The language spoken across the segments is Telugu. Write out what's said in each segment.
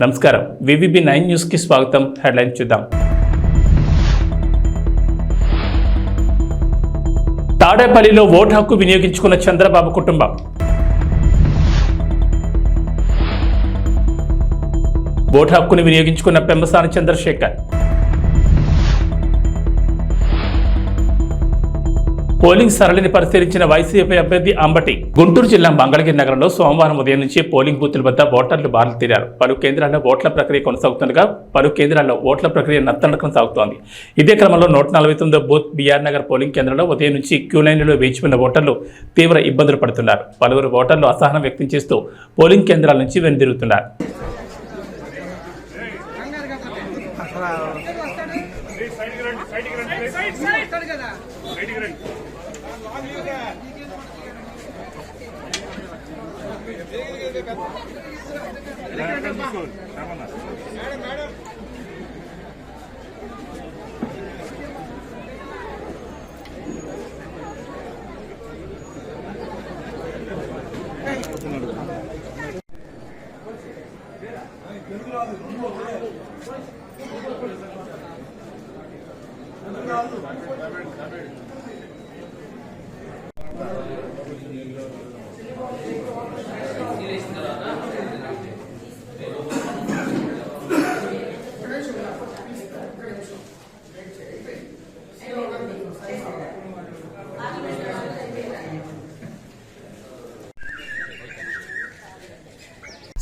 నమస్కారం వివిబి 9 న్యూస్ కి స్వాగతం. హెడ్లైన్ చూద్దాం. తాడేపల్లిలో ఓటు హక్కు వినియోగించుకున్న చంద్రబాబు కుటుంబం. ఓటు హక్కును వినియోగించుకున్న పెమ్మసాని చంద్రశేఖర్. పోలింగ్ సరళిని పరిశీలించిన వైసీపీ అభ్యర్థి అంబటి. గుంటూరు జిల్లా మంగళగిరి నగరంలో సోమవారం ఉదయం నుంచి పోలింగ్ బూతుల వద్ద ఓటర్లు బారులు తీరారు. పలు కేంద్రాల్లో ఓట్ల ప్రక్రియ కొనసాగుతుండగా పలు కేంద్రాల్లో ఓట్ల ప్రక్రియ నత్తనడకం సాగుతోంది. ఇదే క్రమంలో 149 బూత్ బీఆర్ నగర్ పోలింగ్ కేంద్రంలో ఉదయం నుంచి క్యూ లైన్లలో వేచి ఉన్న ఓటర్లు తీవ్ర ఇబ్బందులు పడుతున్నారు. పలువురు ఓటర్లు అసహనం వ్యక్తం చేస్తూ పోలింగ్ కేంద్రాల నుంచి వెనుదిరుగుతున్నారు.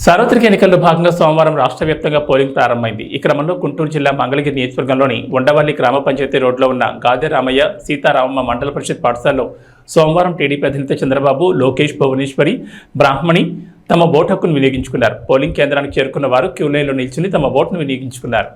సార్వత్రిక ఎన్నికల్లో భాగంగా సోమవారం రాష్ట్ర వ్యాప్తంగా పోలింగ్ ప్రారంభమైంది. ఈ క్రమంలో గుంటూరు జిల్లా మంగళగిరి నియోజకవర్గంలోని ఉండవల్లి గ్రామ పంచాయతీ రోడ్లో ఉన్న గాదె రామయ్య సీతారామమ్మ మండల పరిషత్ పాఠశాలలో సోమవారం టీడీపీ అధినేత చంద్రబాబు, లోకేష్, భువనేశ్వరి, బ్రాహ్మణి తమ ఓటు హక్కును వినియోగించుకున్నారు. పోలింగ్ కేంద్రానికి చేరుకున్న వారు క్యూ లైన్లో నిల్చుని తమ ఓటును వినియోగించుకున్నారు.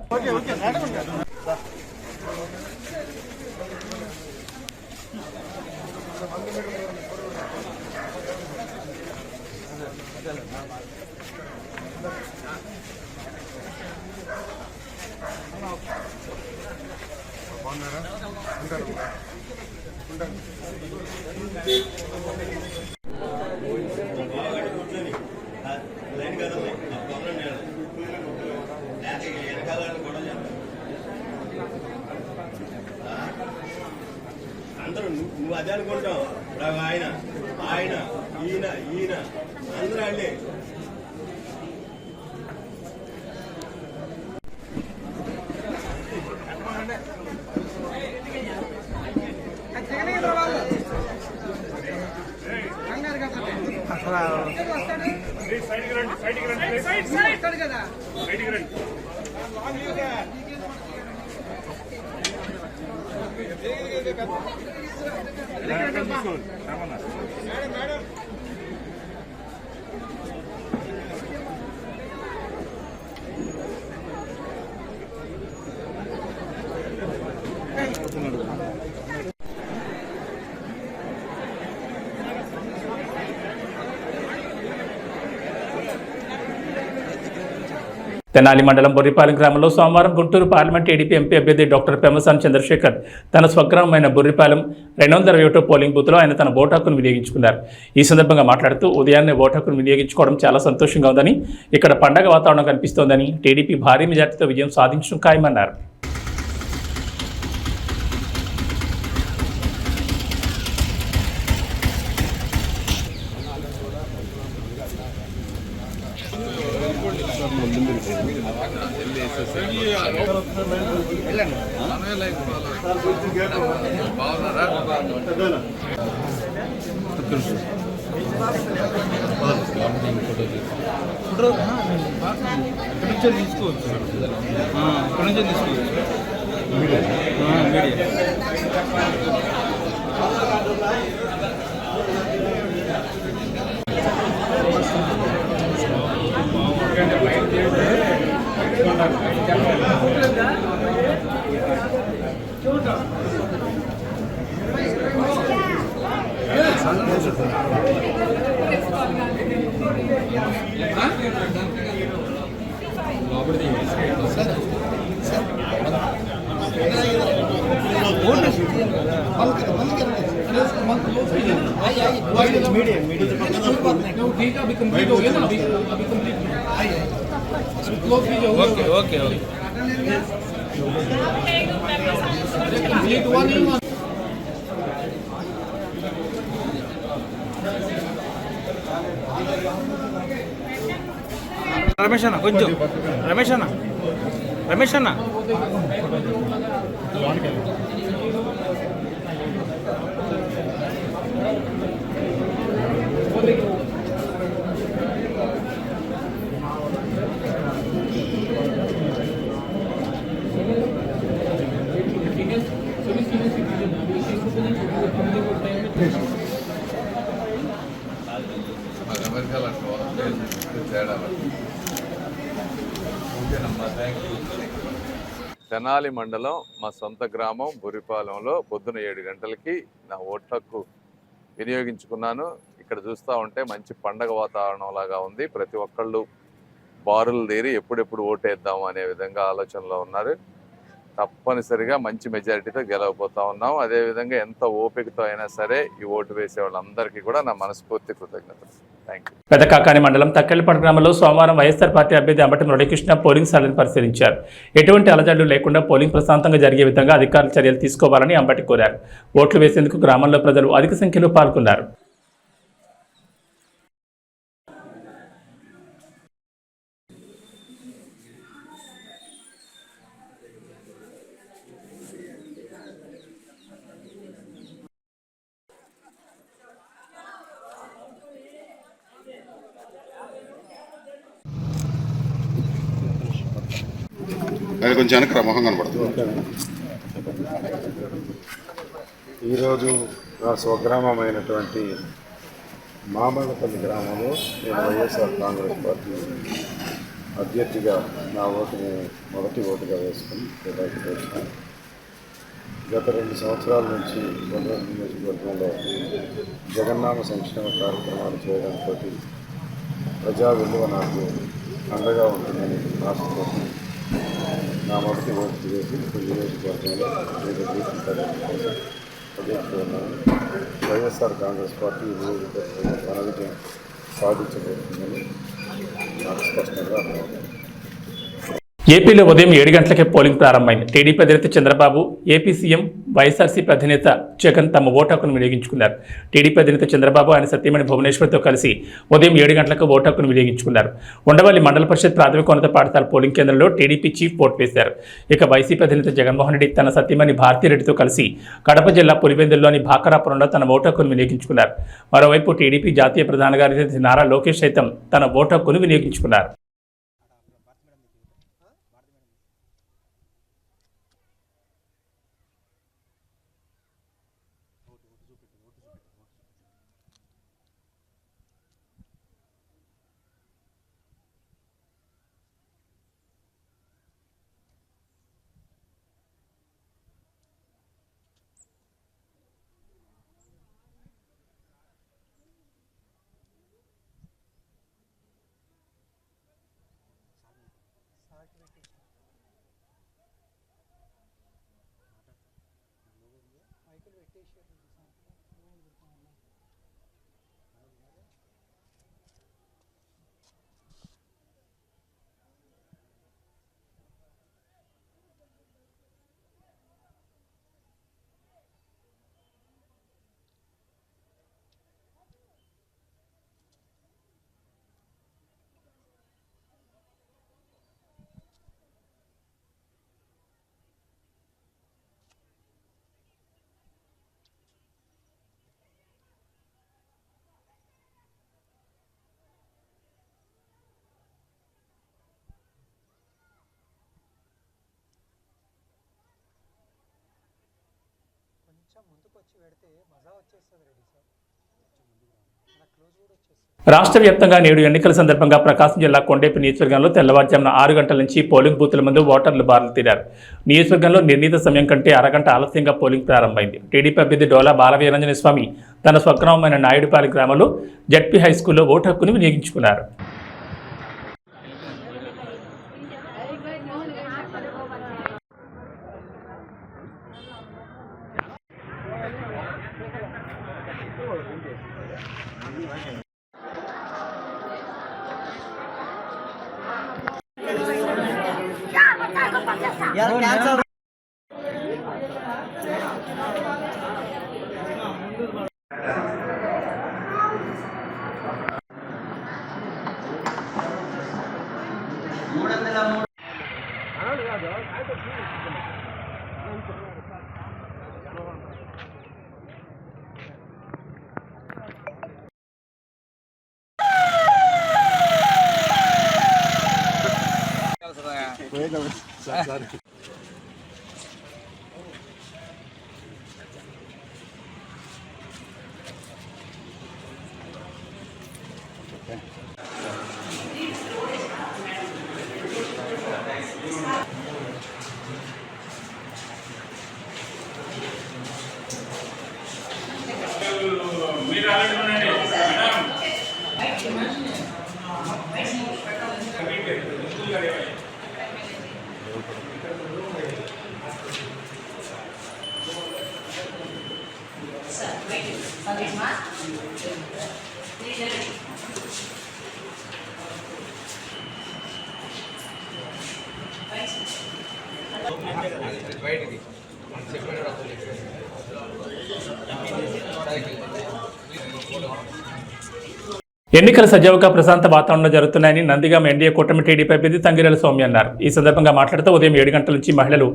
అందరూ నువ్వు అదే అనుకుంటావు. ఆయన ఆయన ఈయన ఈయన అందరూ అండి. తెనాలి మండలం బుర్రిపాలెం గ్రామంలో సోమవారం గుంటూరు పార్లమెంట్ టీడీపీ ఎంపీ అభ్యర్థి డాక్టర్ పెమ్మసాని చంద్రశేఖర్ తన స్వగ్రామమైన బుర్రిపాలెం 221 పోలింగ్ బూత్లో ఆయన తన ఓటు హక్కును వినియోగించుకున్నారు. ఈ సందర్భంగా మాట్లాడుతూ ఉదయాన్నే ఓటు హక్కును వినియోగించుకోవడం చాలా సంతోషంగా ఉందని, ఇక్కడ పండగ వాతావరణం కనిపిస్తోందని, టీడీపీ భారీ మెజార్టీతో విజయం సాధించడం ఖాయమన్నారు. मीडियम मीडियम ठीक है अभी कंप्लीट हो गया ना अभी complete okay okay okay Ramesh అన్న కొంచెం రమేష్ అన్న తెనాలి మండలం మా సొంత గ్రామం బుర్రిపాలెంలో పొద్దున 7 గంటలకి నా ఓటు హక్కు వినియోగించుకున్నాను. ఇక్కడ చూస్తూ ఉంటే మంచి పండగ వాతావరణం లాగా ఉంది. ప్రతి ఒక్కళ్ళు బారులు తీరి ఎప్పుడెప్పుడు ఓటేద్దాం అనే విధంగా ఆలోచనలో ఉన్నారు. తప్పనిసరిగా మంచి మెజారిటీతో గెలవబోతా ఉన్నాం. అదేవిధంగా ఎంత ఓపికతో అయినా సరే ఈ ఓటు వేసే వాళ్ళందరికీ కూడా నా మనస్ఫూర్తి కృతజ్ఞతలు. Thank you. పెదకాకాని మండలం తక్కెళ్లపాడు గ్రామంలో సోమవారం వైఎస్ఆర్ పార్టీ అభ్యర్థి అంబటి మురళీకృష్ణ పోలింగ్ స్థలాన్ని పరిశీలించారు. ఎటువంటి అలజడులు లేకుండా పోలింగ్ ప్రశాంతంగా జరిగే విధంగా అధికారులు చర్యలు తీసుకోవాలని అంబటి కోరారు. ఓట్లు వేసేందుకు గ్రామంలో ప్రజలు అధిక సంఖ్యలో పాల్గొన్నారు. అది కొంచెం వెనక మొహం కనపడుతుంది. ఈరోజు నా స్వగ్రామమైనటువంటి మామల్లపల్లి గ్రామంలో నేను వైఎస్ఆర్ కాంగ్రెస్ పార్టీ అభ్యర్థిగా నా ఓటుని మొదటి ఓటుగా వేసుకుని కేటాయించాను. గత 2 సంవత్సరాల నుంచి భద్రాద్రి నియోజకవర్గంలో జగన్నామ సంక్షేమ కార్యక్రమాలు చేయడంతో ప్రజా విలువ నాకు అండగా ఉంటుందని ఆశతో నా మొదటి ఓటు వేసి నియోజకవర్గంలో వైఎస్ఆర్ కాంగ్రెస్ పార్టీ నియోజకవర్గంలో ఘన విజయం సాధించబోతుందని నాకు స్పష్టంగా అర్థమవుతుంది. ఏపీలో ఉదయం 7 గంటలకే పోలింగ్ ప్రారంభమైంది. టీడీపీ అధినేత చంద్రబాబు, ఏపీ సీఎం, వైఎస్ఆర్సీపీ అధినేత జగన్ తమ ఓటు హక్కును వినియోగించుకున్నారు. టీడీపీ అధినేత చంద్రబాబు ఆయన సతీమణి భువనేశ్వర్తో కలిసి ఉదయం 7 గంటలకు ఓటు హక్కును వినియోగించుకున్నారు. ఉండవల్లి మండల పరిషత్ ప్రాథమికోన్నత పాఠశాల పోలింగ్ కేంద్రంలో టీడీపీ చీఫ్ ఓటు వేశారు. ఇక వైసీపీ అధినేత జగన్మోహన్ రెడ్డి తన సతీమణి భారతీరెడ్డితో కలిసి కడప జిల్లా పులివెందుల్లోని భాకరాపురంలో తన ఓటు హక్కును వినియోగించుకున్నారు. మరోవైపు టీడీపీ జాతీయ ప్రధాన కార్యదర్శి నారా లోకేష్ సైతం తన ఓటు హక్కును వినియోగించుకున్నారు. రాష్ట్ర వ్యాప్తంగా నేడు ఎన్నికల సందర్భంగా ప్రకాశం జిల్లా కొండేపి నియోజకవర్గంలో తెల్లవారుజామున 6 గంటల నుంచి పోలింగ్ బూతుల ముందు ఓటర్లు బారులు తీరారు. నియోజకవర్గంలో నిర్ణీత సమయం కంటే అరగంట ఆలస్యంగా పోలింగ్ ప్రారంభమైంది. టీడీపీ అభ్యర్థి డోలా బాలవీరాంజనేయ స్వామి తన స్వగ్రామమైన నాయుడుపాలెం గ్రామంలో జడ్పీ హైస్కూల్లో ఓటు హక్కును వినియోగించుకున్నారు. ఎన్నికల సజావుగా ప్రశాంత వాతావరణంలో జరుగుతున్నాయని నందిగామ ఎన్డీఏ కూటమి టీడీపీ అభ్యర్థి తంగిరెల సౌమ్య అన్నారు. ఈ సందర్భంగా మాట్లాడుతూ ఉదయం 7 గంటల నుంచి మహిళలు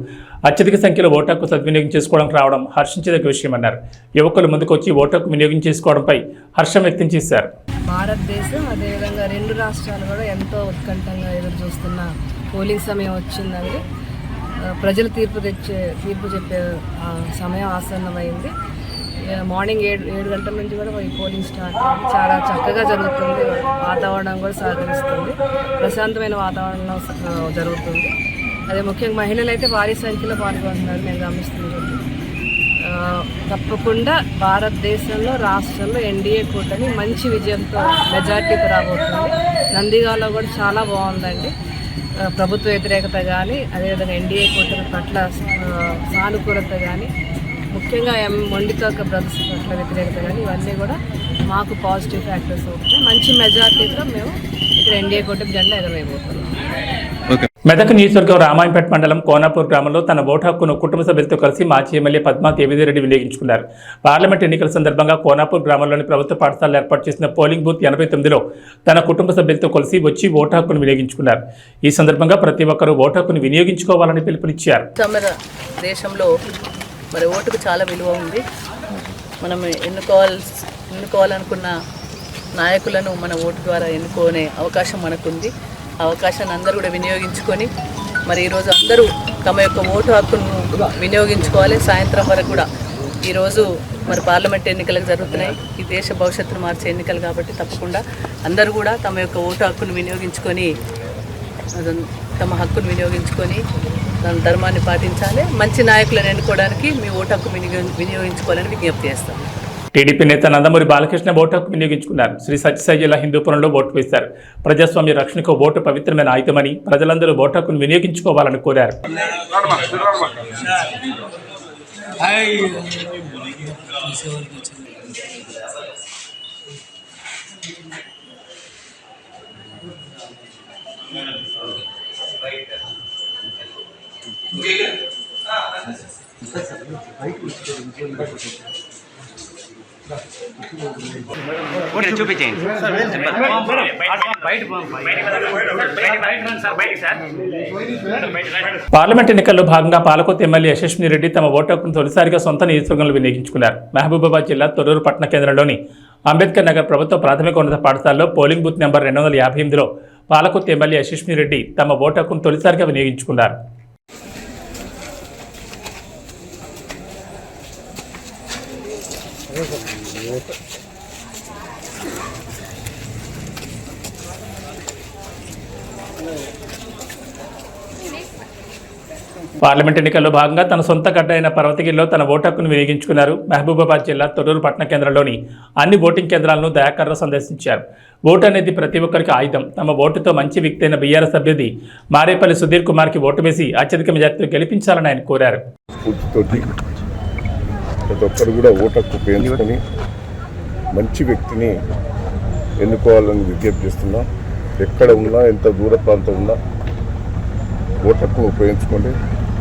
అత్యధిక సంఖ్యలో ఓటు హక్కు సద్వినియోగం చేసుకోవడానికి రావడం హర్షించదగ్గ విషయమన్నారు. యువకులు ముందుకొచ్చి ఓటు హక్కు వినియోగం చేసుకోవడంపై హర్షం వ్యక్తం చేశారు. భారతదేశం అదేవిధంగా 2 రాష్ట్రాలు కూడా ఎంతో ఉత్కంఠంగా ఎదురు చూస్తున్న పోలింగ్ సమయం వచ్చిందండి. ప్రజలు తీర్పు చెప్పే సమయం ఆసన్నమైంది. మార్నింగ్ 7 గంటల నుంచి కూడా ఈ పోలింగ్ స్టార్ట్ అయింది. చాలా చక్కగా జరుగుతుంది. వాతావరణం కూడా సహకరిస్తుంది. ప్రశాంతమైన వాతావరణంలో జరుగుతుంది. అదే ముఖ్యంగా మహిళలు అయితే భారీ సంఖ్యలో పాల్గొంటున్నారు. నేను గమనిస్తున్నాను. తప్పకుండా భారతదేశంలో రాష్ట్రంలో ఎన్డీఏ కూటమి మంచి విజయంతో మెజార్టీతో రాబోతుంది. నందిగాలో కూడా చాలా బాగుందండి. ప్రభుత్వ వ్యతిరేకత కానీ అదేవిధంగా ఎన్డీఏ కూటమి పట్ల సానుకూలత కానీ ముఖ్యంగా మొండితోక బ్రదర్స్ పట్ల వ్యతిరేకత కానీ ఇవన్నీ కూడా మాకు పాజిటివ్ ఫ్యాక్టర్స్ అవుతాయి. మంచి మెజార్టీతో మేము ఇక్కడ ఎన్డీఏ కూటమి జెండా ఎగరవేయబోతున్నాం. మెదక్ నియోజకవర్గం రామాయంపేట మండలం కోనాపూర్ గ్రామంలో తన ఓటు హక్కును కుటుంబ సభ్యులతో కలిసి మాజీ ఎమ్మెల్యే పద్మా దేవిరెడ్డి వినియోగించుకున్నారు. పార్లమెంట్ ఎన్నికల సందర్భంగా కోనాపూర్ గ్రామంలోని ప్రభుత్వ పాఠశాలలో ఏర్పాటు చేసిన పోలింగ్ బూత్ 89లో తన కుటుంబ సభ్యులతో కలిసి వచ్చి ఓటు హక్కును వినియోగించుకున్నారు. ఈ సందర్భంగా ప్రతి ఒక్కరూ ఓటు హక్కును వినియోగించుకోవాలని పిలుపునిచ్చారు. దేశంలో మరి ఓటుకు చాలా విలువ ఉంది. మనం ఎన్నుకోవాలనుకున్న నాయకులను మన ఓటు ద్వారా ఎన్నుకునే అవకాశం మనకుంది. ఆ అవకాశాన్ని అందరూ కూడా వినియోగించుకొని మరి ఈరోజు అందరూ తమ యొక్క ఓటు హక్కును వినియోగించుకోవాలి. సాయంత్రం వరకు కూడా ఈరోజు మరి పార్లమెంట్ ఎన్నికలకు జరుగుతున్నాయి. ఈ దేశ భవిష్యత్తును మార్చే ఎన్నికలు కాబట్టి తప్పకుండా అందరూ కూడా తమ యొక్క ఓటు హక్కును వినియోగించుకొని తమ హక్కును వినియోగించుకొని తన ధర్మాన్ని పాటించాలి. మంచి నాయకులను ఎన్నుకోవడానికి మీ ఓటు హక్కు వినియోగించుకోవాలని విజ్ఞప్తి చేస్తాం. టీడీపీ నేత నందమూరి బాలకృష్ణ ఓటు హక్కు వినియోగించుకున్నారు. శ్రీ సత్యసాయి జిల్లా హిందూపురంలో ఓటు వేశారు. ప్రజాస్వామ్య రక్షణకు ఓటు పవిత్రమైన ఆయుధమని ప్రజలందరూ ఓటు హక్కును వినియోగించుకోవాలని కోరారు. పార్లమెంట్ ఎన్నికల్లో భాగంగా పాలకొత్త ఎమ్మెల్యే యశస్విని రెడ్డి తమ ఓటు హక్కును తొలిసారిగా సొంత నియోజకవర్గంలో వినియోగించుకున్నారు. మహబూబాబాద్ జిల్లా తొర్రూరు పట్టణ కేంద్రంలోని అంబేద్కర్ నగర్ ప్రభుత్వ ప్రాథమిక ఉన్నత పాఠశాలలో పోలింగ్ బూత్ నెంబర్ 258లో పాలకొత్త ఎమ్మెల్యే యశస్విని రెడ్డి తమ ఓటు హక్కును తొలిసారిగా వినియోగించుకున్నారు. పార్లమెంట్ ఎన్నికల్లో భాగంగా తన సొంత గడ్డ అయిన పర్వతగిరిలో తన ఓటు హక్కును వినియోగించుకున్నారు. మహబూబాబాద్ జిల్లా తొర్రూరు పట్టణ కేంద్రంలోని అన్ని ఓటింగ్ కేంద్రాలను దయాకర్రావు సందర్శించారు. ఓటు అనేది ప్రతి ఒక్కరికి ఆయుధం. తమ ఓటుతో మంచి వ్యక్తి అయిన బీఆర్ఎస్ అభ్యర్థి మారేపల్లి సుధీర్ కుమార్కి ఓటు వేసి అత్యధిక మెజార్టీతో గెలిపించాలని ఆయన కోరారు. ప్రతి ఒక్కరు కూడా ఓటు హక్కు ఉపయోగించుకొని మంచి వ్యక్తిని ఎన్నుకోవాలని విజ్ఞప్తి చేస్తున్నాం. ఎక్కడ ఉన్నా ఎంత దూర ప్రాంతం ఉన్నా ఓటు హక్కును ఉపయోగించుకోండి.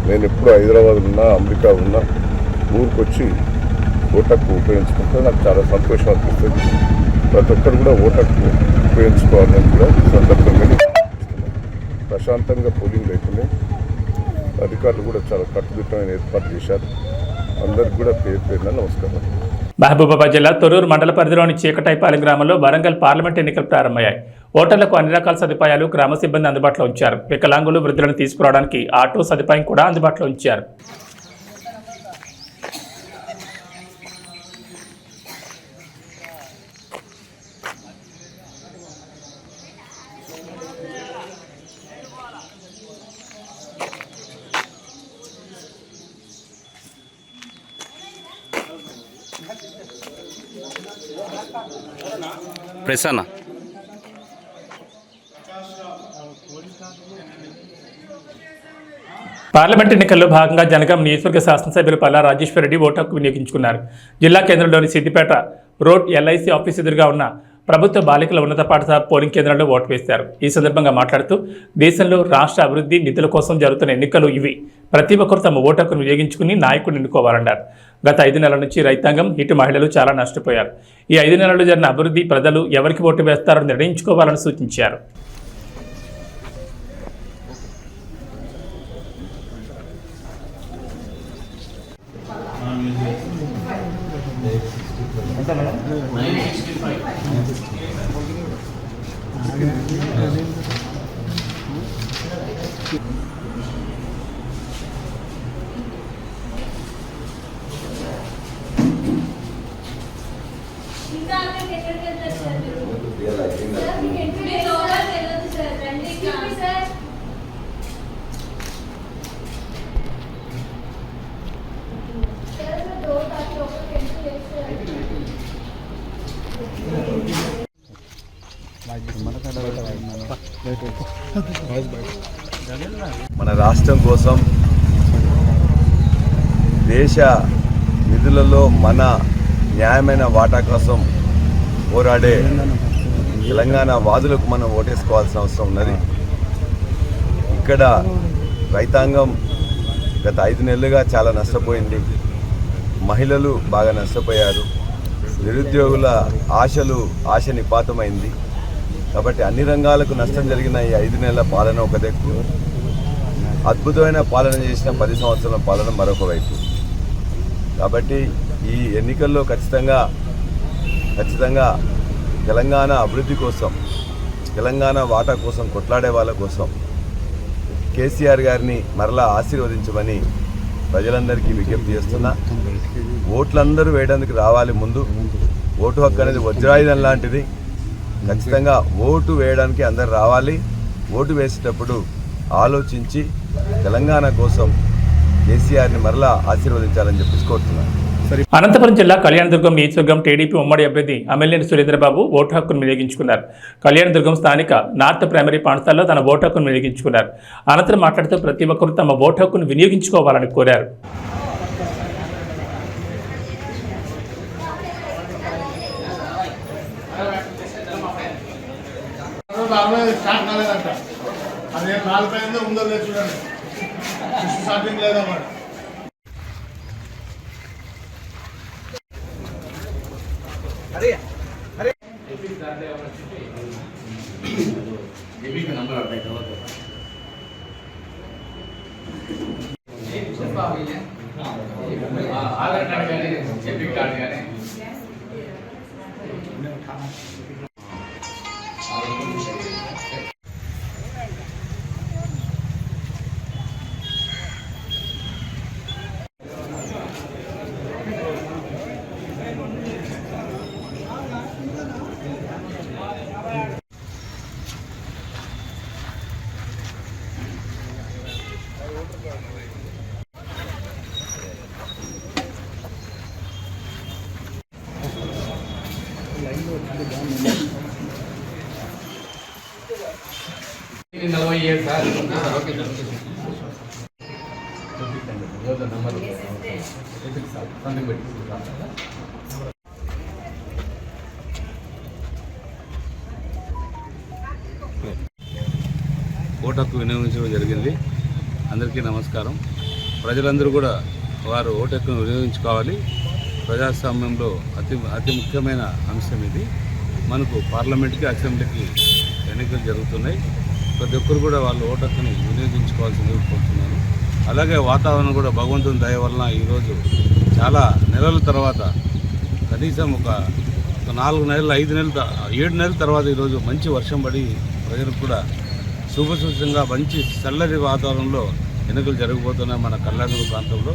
నేను ఎప్పుడు హైదరాబాద్ ఉన్నా, అమెరికా ఉన్నా, ఊరికి వచ్చి ఓటు హక్కు ఉపయోగించుకుంటే నాకు చాలా సంతోషం అనిపిస్తుంది. ప్రతి ఒక్కరు కూడా ఓటు హక్కు ఉపయోగించుకోవాలని కూడా సందర్భంగా ప్రశాంతంగా పోలింగ్ లేకుండా అధికారులు కూడా చాలా కట్టుదిట్టమైన ఏర్పాటు చేశారు. అందరికి కూడా పేరు పేరున నమస్కారం. మహబూబాబాద్ జిల్లా తొర్రూరు మండల పరిధిలోని చీకటైపాలెం గ్రామంలో వరంగల్ పార్లమెంట్ ఎన్నికలు ప్రారంభమయ్యాయి. ఓటర్లకు అన్ని రకాల సదుపాయాలు గ్రామ సిబ్బంది అందుబాటులో ఉంచారు. వికలాంగులు, వృద్ధులను తీసుకురావడానికి ఆటో సదుపాయం కూడా అందుబాటులో ఉంచారు. ప్రసన్న పార్లమెంట్ ఎన్నికల్లో భాగంగా జనగాం నియోజకవర్గ శాసనసభ్యులు పల్లా రాజేశ్వరరెడ్డి ఓటు హక్కు వినియోగించుకున్నారు. జిల్లా కేంద్రంలోని సిద్దిపేట రోడ్ ఎల్ఐసి ఆఫీస్ ఎదురుగా ఉన్న ప్రభుత్వ బాలికల ఉన్నత పాఠశాల పోలింగ్ కేంద్రంలో ఓటు వేశారు. ఈ సందర్భంగా మాట్లాడుతూ దేశంలో రాష్ట్ర అభివృద్ధి నిధుల కోసం జరుగుతున్న ఎన్నికలు ఇవి. ప్రతి ఒక్కరు తమ ఓటు హక్కును వినియోగించుకుని నాయకుడిని ఎన్నుకోవాలన్నారు. గత 5 నెలల నుంచి రైతాంగం, ఇటు మహిళలు చాలా నష్టపోయారు. ఈ 5 నెలల్లో జరిగిన అభివృద్ధి ప్రజలు ఎవరికి ఓటు వేస్తారో నిర్ణయించుకోవాలని సూచించారు. మన రాష్ట్రం కోసం, దేశ నిధులలో మన న్యాయమైన వాటా కోసం పోరాడే తెలంగాణ వాదులకు మనం ఓటేసుకోవాల్సిన అవసరం ఉన్నది. ఇక్కడ రైతాంగం గత 5 నెలలుగా చాలా నష్టపోయింది. మహిళలు బాగా నష్టపోయారు. నిరుద్యోగుల ఆశ నిపాతమైంది. కాబట్టి అన్ని రంగాలకు నష్టం జరిగిన ఈ 5 నెలల పాలన ఒక దిక్కు, అద్భుతమైన పాలన చేసిన 10 సంవత్సరాల పాలన మరొక వైపు. కాబట్టి ఈ ఎన్నికల్లో ఖచ్చితంగా తెలంగాణ అభివృద్ధి కోసం, తెలంగాణ వాటా కోసం కొట్లాడే వాళ్ళ కోసం కేసీఆర్ గారిని మరలా ఆశీర్వదించమని ప్రజలందరికీ విజ్ఞప్తి చేస్తున్నా. ఓట్లందరూ వేయడానికి రావాలి. ముందు ఓటు హక్కు అనేది వజ్రాయుధం లాంటిది. ఖచ్చితంగా ఓటు వేయడానికి అందరు రావాలి. ఓటు వేసేటప్పుడు ఆలోచించి తెలంగాణ కోసం కేసీఆర్ని మరలా ఆశీర్వదించాలని చెప్పి కోరుతున్నాను. అనంతపురం జిల్లా కళ్యాణదుర్గం నియోజకవర్గం టీడీపీ ఉమ్మడి అభ్యర్థి అమ్మెల్యేని సురేంద్రబాబు ఓటు హక్కును వినియోగించుకున్నారు. కళ్యాణదుర్గం స్థానిక నార్త్ ప్రైమరీ పాఠశాలలో తన ఓటు హక్కును వినియోగించుకున్నారు. అనంతరం మాట్లాడుతూ ప్రతి ఒక్కరూ తమ ఓటు హక్కును వినియోగించుకోవాలని కోరారు. ఓటు హక్కు వినియోగించడం జరిగింది. అందరికీ నమస్కారం. ప్రజలందరూ కూడా వారు ఓటు హక్కును వినియోగించుకోవాలి. ప్రజాస్వామ్యంలో అతి ముఖ్యమైన అంశం ఇది. మనకు పార్లమెంట్కి, అసెంబ్లీకి ఎన్నికలు జరుగుతున్నాయి. ప్రతి ఒక్కరు కూడా వాళ్ళు ఓటు హక్కుని వినియోగించుకోవాల్సిందిగా కోరుతున్నాను. అలాగే వాతావరణం కూడా భగవంతుని దయ వలన ఈరోజు చాలా నెలల తర్వాత, కనీసం ఒక 4 నెలలు, 5 నెలలు, 7 నెలల తర్వాత ఈరోజు మంచి వర్షం పడి ప్రజలకు కూడా శుభసూచంగా మంచి చల్లటి వాతావరణంలో ఎన్నికలు జరగబోతున్నాయి మన కళ్యాణదుర్గం ప్రాంతంలో.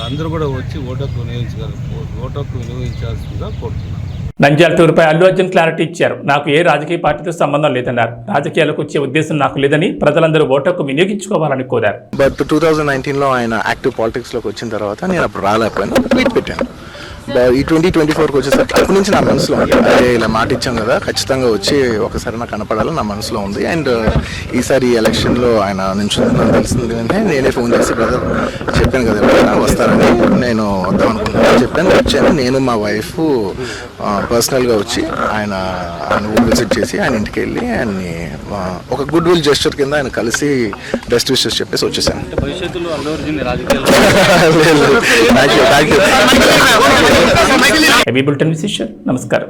అందరూ కూడా వచ్చి ఓటు హక్కు వినియోగించాల్సిందిగా కోరుతున్నాను. నంద్యాల టూర్పై అల్లు అర్జున్ క్లారిటీ ఇచ్చారు. నాకు ఏ రాజకీయ పార్టీతో సంబంధం లేదన్నారు. రాజకీయాలకు వచ్చే ఉద్దేశం నాకు లేదని, ప్రజలందరూ ఓటు హక్కు వినియోగించుకోవాలని కోరారు. బట్ 2019లో ఆయన యాక్టివ్ పాలిటిక్స్లోకి వచ్చిన తర్వాత నేను అప్పుడు రాలేకపోయాను, ట్వీట్ పెట్టాను. ఈ 2024కి వచ్చేసరికి అప్పటి నుంచి నా మనసులో ఉంది, అదే ఇలా మాట ఇచ్చాం కదా, ఖచ్చితంగా వచ్చి ఒకసారి నాకు కనపడాలని నా మనసులో ఉంది. అండ్ ఈసారి ఈ ఎలక్షన్లో ఆయన నిల్చుందని తెలిసింది అంటే నేనే ఫోన్ చేసి బ్రదర్ చెప్పాను కదా ఎవరైనా వస్తారని, నేను వద్దాం అనుకుంటున్నాను చెప్పాను. వచ్చాను నేను, మా వైఫ్ పర్సనల్గా వచ్చి ఆయన విజిట్ చేసి ఆయన ఇంటికి వెళ్ళి ఆయన్ని ఒక గుడ్ విల్ జెస్చర్ కింద ఆయన కలిసి బెస్ట్ విషెస్ చెప్పేసి వచ్చేసాను. భవిష్యత్తులో అల్లు అర్జున్ రాజకీయాలు థ్యాంక్ యూ. బులెటిన్ విశేషం. నమస్కారం.